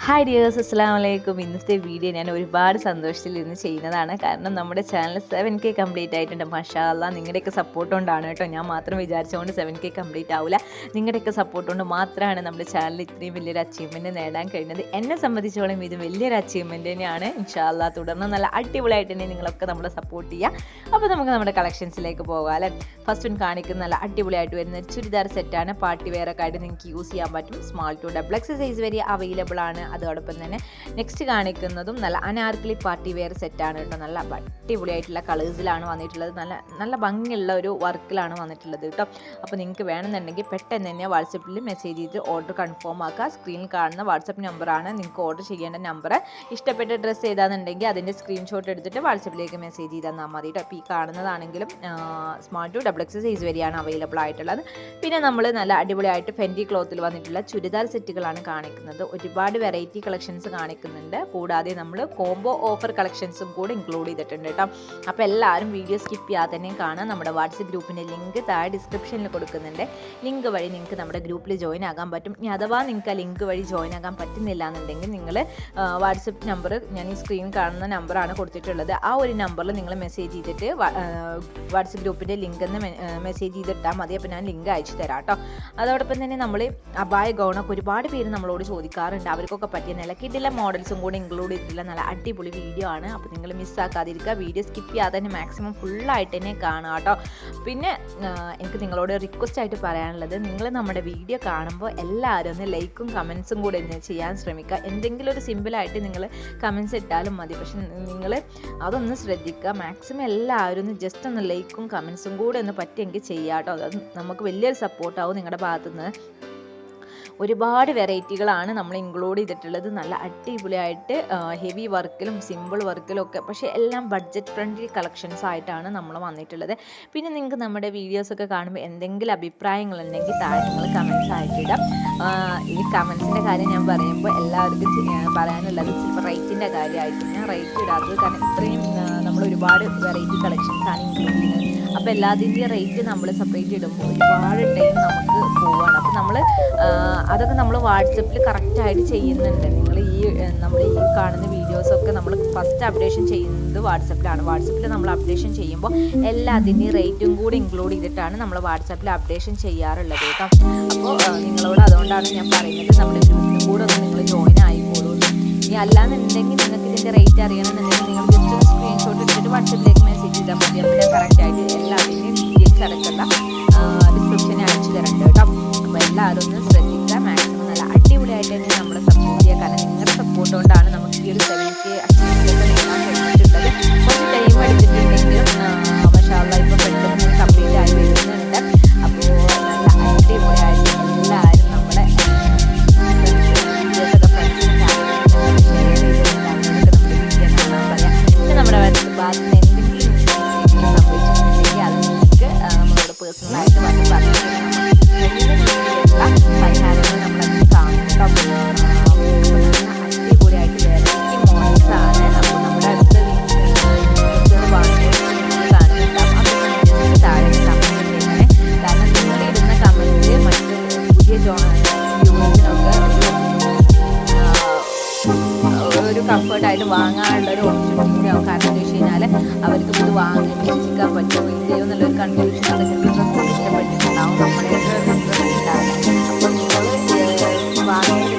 Hi dears, അസ്സലാമു അലൈക്കും. ഇന്നത്തെ വീഡിയോ ഞാൻ ഒരുപാട് സന്തോഷത്തിൽ ഇരുന്ന് ചെയ്യുന്നതാണ്. കാരണം നമ്മുടെ ചാനൽ 7K കംപ്ലീറ്റ് ആയിട്ടുണ്ട്. മാഷാ അല്ലാഹ്, നിങ്ങളുടെയൊക്കെ സപ്പോർട്ട് കൊണ്ടാണ് കേട്ടോ. ഞാൻ മാത്രം വിചാരിച്ചുകൊണ്ട് 7K കംപ്ലീറ്റ് ആവില്ല. നിങ്ങളുടെയൊക്കെ സപ്പോർട്ട് കൊണ്ട് മാത്രമാണ് നമ്മുടെ ചാനൽ ഇത്രയും വലിയൊരു അച്ചീവ്മെൻറ്റ് നേടാൻ കഴിഞ്ഞത്. എന്നെ സംബന്ധിച്ചോളം ഇത് വലിയൊരു അച്ചീവ്മെൻറ്റ് തന്നെയാണ്. ഇൻഷാ അല്ലാഹ് തുടർന്ന് നല്ല അടിപൊളിയായിട്ട് തന്നെ നിങ്ങളൊക്കെ നമ്മളെ സപ്പോർട്ട് ചെയ്യുക. അപ്പോൾ നമുക്ക് നമ്മുടെ കളക്ഷൻസിലേക്ക് പോകാം അല്ലേ. ഫസ്റ്റ് വൺ കാണിക്കുന്ന നല്ല അടിപൊളിയായിട്ട് വരുന്ന ചുരിദാർ സെറ്റാണ്. പാർട്ടി വെയറൊക്കെ ആയിട്ട് നിങ്ങൾക്ക് യൂസ് ചെയ്യാൻ പറ്റും. Small to double X size വരെ അവൈലബിൾ ആണ്. അതോടൊപ്പം തന്നെ നെക്സ്റ്റ് കാണിക്കുന്നതും നല്ല അനാർക്കലി പാർട്ടി വെയർ സെറ്റാണ് കേട്ടോ. നല്ല അടിപൊളിയായിട്ടുള്ള കളേഴ്സിലാണ് വന്നിട്ടുള്ളത്. നല്ല ഭംഗിയുള്ള ഒരു വർക്കിലാണ് വന്നിട്ടുള്ളത് കേട്ടോ. അപ്പോൾ നിങ്ങൾക്ക് വേണമെന്നുണ്ടെങ്കിൽ പെട്ടെന്ന് തന്നെ വാട്സപ്പിൽ മെസ്സേജ് ചെയ്ത് ഓർഡർ കൺഫേം ആക്കുക. സ്ക്രീനിൽ കാണുന്ന വാട്സപ്പ് നമ്പറാണ് നിങ്ങൾക്ക് ഓർഡർ ചെയ്യേണ്ട നമ്പർ. ഇഷ്ടപ്പെട്ട ഡ്രസ്സ് ഏതാണെന്നുണ്ടെങ്കിൽ അതിൻ്റെ സ്ക്രീൻഷോട്ട് എടുത്തിട്ട് വാട്സപ്പിലേക്ക് മെസ്സേജ് ചെയ്ത് തന്നാൽ മതി കേട്ടോ. അപ്പോൾ ഈ കാണുന്നതാണെങ്കിലും small to double X size വരെയാണ് അവൈലബിൾ ആയിട്ടുള്ളത്. പിന്നെ നമ്മൾ നല്ല അടിപൊളിയായിട്ട് ഫെൻഡി ക്ലോത്തിൽ വന്നിട്ടുള്ള ചുരിദാർ സെറ്റുകളാണ് കാണിക്കുന്നത്. ഒരുപാട് വെറൈറ്റി കളക്ഷൻസ് കാണിക്കുന്നുണ്ട്. കൂടാതെ നമ്മൾ കോംബോ ഓഫർ കളക്ഷൻസും കൂടെ ഇൻക്ലൂഡ് ചെയ്തിട്ടുണ്ട് കേട്ടോ. അപ്പോൾ എല്ലാവരും വീഡിയോ സ്കിപ്പ് ചെയ്യാതെ തന്നെ കാണാം. നമ്മുടെ വാട്സപ്പ് ഗ്രൂപ്പിൻ്റെ ലിങ്ക് താഴെ ഡിസ്ക്രിപ്ഷനിൽ കൊടുക്കുന്നുണ്ട്. ലിങ്ക് വഴി നിങ്ങൾക്ക് നമ്മുടെ ഗ്രൂപ്പിൽ ജോയിൻ ആകാൻ പറ്റും. ഇനി അഥവാ നിങ്ങൾക്ക് ആ ലിങ്ക് വഴി ജോയിൻ ആകാൻ പറ്റുന്നില്ല എന്നുണ്ടെങ്കിൽ നിങ്ങൾ വാട്സപ്പ് നമ്പർ, ഞാൻ ഈ സ്ക്രീൻ കാണുന്ന നമ്പറാണ് കൊടുത്തിട്ടുള്ളത്. ആ ഒരു നമ്പറിൽ നിങ്ങൾ മെസ്സേജ് ചെയ്തിട്ട് വാട്സപ്പ് ഗ്രൂപ്പിൻ്റെ ലിങ്ക് എന്ന് മെസ്സേജ് ചെയ്തിട്ടാൽ മതി. അപ്പോൾ ഞാൻ ലിങ്ക് അയച്ചു തരാം കേട്ടോ. അതോടൊപ്പം തന്നെ നമ്മൾ അബായ ഗൗണൊക്കെ ഒരുപാട് പേര് നമ്മളോട് ചോദിക്കാറുണ്ട്. അവർക്കൊക്കെ പറ്റിയ നല്ല കിടില മോഡൽസും കൂടി ഇൻക്ലൂഡ് ചെയ്തിട്ടുള്ള നല്ല അടിപൊളി വീഡിയോ ആണ്. അപ്പോൾ നിങ്ങൾ മിസ്സാക്കാതിരിക്കുക. വീഡിയോ സ്കിപ്പ് ചെയ്യാതെ തന്നെ മാക്സിമം ഫുള്ളായിട്ട് തന്നെ കാണുക കേട്ടോ. പിന്നെ എനിക്ക് നിങ്ങളോട് റിക്വസ്റ്റ് ആയിട്ട് പറയാനുള്ളത്, നിങ്ങൾ നമ്മുടെ വീഡിയോ കാണുമ്പോൾ എല്ലാവരും ഒന്ന് ലൈക്കും കമൻസും കൂടെ ഒന്ന് ചെയ്യാൻ ശ്രമിക്കുക. എന്തെങ്കിലും ഒരു സിമ്പിളായിട്ട് നിങ്ങൾ കമൻസ് ഇട്ടാലും മതി. പക്ഷെ നിങ്ങൾ അതൊന്ന് ശ്രദ്ധിക്കുക. മാക്സിമം എല്ലാവരും ഒന്ന് ജസ്റ്റ് ഒന്ന് ലൈക്കും കമൻസും കൂടെ ഒന്ന് പറ്റിയെങ്കിൽ ചെയ്യാം കേട്ടോ. അത് നമുക്ക് വലിയൊരു സപ്പോർട്ടാവും നിങ്ങളുടെ ഭാഗത്തുനിന്ന്. ഒരുപാട് വെറൈറ്റികളാണ് നമ്മൾ ഇൻക്ലൂഡ് ചെയ്തിട്ടുള്ളത്. നല്ല അടിപൊളിയായിട്ട് ഹെവി വർക്കിലും സിമ്പിൾ വർക്കിലും ഒക്കെ, പക്ഷേ എല്ലാം ബഡ്ജറ്റ് ഫ്രണ്ട്ലി കളക്ഷൻസ് ആയിട്ടാണ് നമ്മൾ വന്നിട്ടുള്ളത്. പിന്നെ നിങ്ങൾക്ക് നമ്മുടെ വീഡിയോസൊക്കെ കാണുമ്പോൾ എന്തെങ്കിലും അഭിപ്രായങ്ങളുണ്ടെങ്കിൽ താഴെ നിങ്ങൾ കമൻസ് ആയിട്ടിടാം. ഈ കമൻസിൻ്റെ കാര്യം ഞാൻ പറയുമ്പോൾ എല്ലാവർക്കും പറയാനുള്ളത് ചിലപ്പോൾ റേറ്റിൻ്റെ കാര്യമായിട്ട് ഞാൻ റേറ്റ് ഇടാത്തത്. കാരണം ഇത്രയും നമ്മൾ ഒരുപാട് വെറൈറ്റി കളക്ഷൻസ് ആണ് ഇൻക്ലൂഡ് ചെയ്യുന്നത്. അപ്പോൾ എല്ലാത്തിൻ്റെയും റേറ്റ് നമ്മൾ സെപ്പറേറ്റ് ഇടുമ്പോൾ ഒരുപാട് ടൈം നമുക്ക് പോവുകയാണ്. അപ്പോൾ അതൊക്കെ നമ്മൾ വാട്സപ്പിൽ കറക്റ്റായിട്ട് ചെയ്യുന്നുണ്ട്. നമ്മൾ ഈ കാണുന്ന വീഡിയോസൊക്കെ നമ്മൾ ഫസ്റ്റ് അപ്ഡേഷൻ ചെയ്യുന്നത് വാട്സപ്പിലാണ്. വാട്സപ്പിൽ നമ്മൾ അപ്ഡേഷൻ ചെയ്യുമ്പോൾ എല്ലാത്തിൻ്റെയും റേറ്റും കൂടി ഇൻക്ലൂഡ് ചെയ്തിട്ടാണ് നമ്മൾ വാട്സപ്പിൽ അപ്ഡേഷൻ ചെയ്യാറുള്ളത് കേട്ടോ. അപ്പോൾ നിങ്ങളോട് അതുകൊണ്ടാണ് ഞാൻ പറയുന്നത്, നമ്മുടെ ഗ്രൂപ്പിലും കൂടെ ഒന്ന് നിങ്ങൾ ജോയിൻ ആയിക്കോളൂ. ഇനി അല്ലാന്നുണ്ടെങ്കിൽ നിങ്ങൾക്ക് ഇതിൻ്റെ റേറ്റ് അറിയണമെന്നുണ്ടെങ്കിൽ നിങ്ങൾ ജസ്റ്റ് ഒന്ന് സ്ക്രീൻഷോട്ട് എടുത്തിട്ട് വാട്സപ്പിലേക്ക് മെസ്സേജ് ചെയ്താൽ മതി. അപ്പോൾ ഞാൻ കറക്റ്റായിട്ട് എല്ലാത്തിൻ്റെയും ഡീറ്റെയിൽസ് അടക്കണ്ട ഡിസ്ക്രിപ്ഷനിൽ അയച്ചു തരണ്ട് കേട്ടോ. അപ്പോൾ എല്ലാവരും ഒന്ന് ശ്രദ്ധിക്കുക. മാക്സിമം നല്ല അടിപൊളിയായിട്ട് തന്നെ നമ്മളെ സപ്പോർട്ട് ചെയ്യുക. കാരണം നിങ്ങളുടെ സപ്പോർട്ട് കൊണ്ടാണ് നമുക്ക് ഈ ഒരു 7K അച്ചീവ്മെൻറ്റ് നേടാൻ കഴിഞ്ഞിട്ടുള്ളത്. കുറച്ച് ടൈം എടുത്തിട്ടുണ്ടെങ്കിലും മാഷാ അല്ലാഹ് ഇപ്പോൾ പെട്ടെന്ന് കംപ്ലീറ്റ് ആയി വരുന്നുണ്ട്. അപ്പോൾ നല്ല അടിപൊളിയായിട്ട് എല്ലാവരും നമ്മുടെ വീഡിയോസൊക്കെ ഫ്രണ്ട്സിനും ഫാമിലിക്കും ഷെയർ ചെയ്തിട്ടുണ്ട്. അവരോടൊക്കെ നമ്മുടെ വീഡിയോ കാണാൻ പറയാം. പിന്നെ നമ്മുടെ ഭാഗത്ത് നിന്ന് എന്തെങ്കിലും സംഭവിച്ചിട്ടുണ്ടെങ്കിൽ അത് നിങ്ങൾക്ക് നമ്മളോട് പേഴ്സണലായിട്ട് വന്ന് പറഞ്ഞു പരിഹാരങ്ങൾ നമ്മളതിന് കാണും കേട്ടോ. അടിപൊളിയായിട്ട് വെറൈറ്റി മോഡൽസാണ്. അപ്പോൾ നമ്മുടെ അടുത്ത കാണുന്നുണ്ടാവും. അതൊക്കെ താഴെ കമൻറ്റ് ചെയ്യണേ. കാരണം നിങ്ങൾ ഇടുന്ന കമൻറ്റ് മറ്റ് പുതിയ വ്യൂവേഴ്സിനൊക്കെ ഒരു കംഫർട്ടായിട്ട് വാങ്ങാനുള്ള ഒരു ഓപ്പർച്യൂണിറ്റി ആവും. കാരണം എന്താ വെച്ച് കഴിഞ്ഞാൽ അവർക്ക് ഇത് വാങ്ങി വിശ്വസിക്കാൻ പറ്റുമോ ഇല്ലയോ എന്നുള്ളൊരു കൺഫ്യൂഷൻ ചിലപ്പോൾ ഡ്രസ്സ് ഇഷ്ടപ്പെട്ടിട്ടുണ്ടാവും. നമ്മുടെ ഡ്രസ്സ് ഉണ്ടാവും. അപ്പോൾ നിങ്ങൾ വാങ്ങി